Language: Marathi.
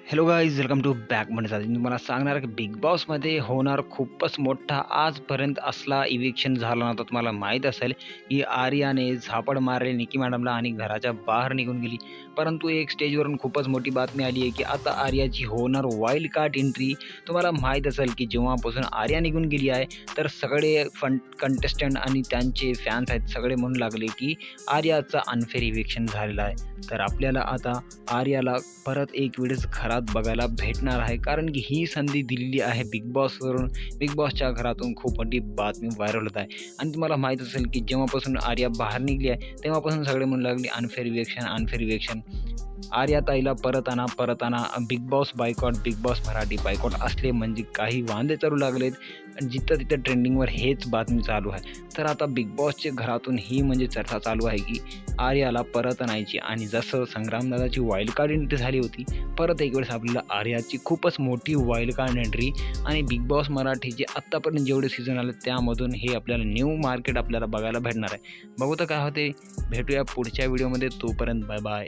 Hello guys, welcome to back. म्हणजे मी तुम्हाला सांगणार की बिग बॉसमध्ये होणार खूपच मोठा आजपर्यंत असला इविक्शन झाला नव्हता. तुम्हाला माहीत असेल की आर्याने झापड मारली निकी मॅडमला आणि घराच्या बाहेर निघून गेली. परंतु एक स्टेजवरून खूपच मोठी बातमी आली आहे की आता आर्याची होणार वाईल्ड कार्ड एंट्री. तुम्हाला माहीत असेल की जेव्हापासून आर्या निघून गेली आहे तर सगळे कंटेस्टंट आणि त्यांचे फॅन्स आहेत सगळे म्हणू लागले की आर्याचा अनफेअर इविक्शन झालेला आहे. तर आपल्याला आता आर्याला परत एक वेळेस घरात बघायला भेटणार आहे, कारण की ही संधी दिलेली आहे बिग बॉसवरून. बिग बॉसच्या घरातून खूप मोठी बातमी व्हायरल होत आहे. आणि तुम्हाला माहीत असेल की जेव्हापासून आर्या बाहेर निघली आहे तेव्हापासून सगळे म्हणू लागले अनफेअर इविक्शन, अनफेअर इविक्शन. आर्याताईला परत आणा, परत आणा. Big boss boycott, big boss Marathi boycott असले म्हणजे काही वांदे चालू लागलेत. जिथं तिथं ट्रेंडिंगवर हेच बातमी चालू आहे. तर आता बिग बॉसच्या घरातून ही म्हणजे चर्चा चालू आहे की आर्याला परत आणायची. आणि जसं संग्रामदादाची वाईल्ड कार्ड एंट्री झाली होती, परत एक वेळेस आपल्याला आर्याची खूपच मोठी वाईल्ड कार्ड एंट्री. आणि बिग बॉस मराठीचे आत्तापर्यंत जेवढे सीझन आले त्यामधून हे आपल्याला न्यू मार्केट आपल्याला बघायला भेटणार आहे. बघू तर काय होते. भेटूया पुढच्या व्हिडिओमध्ये. तोपर्यंत बाय बाय.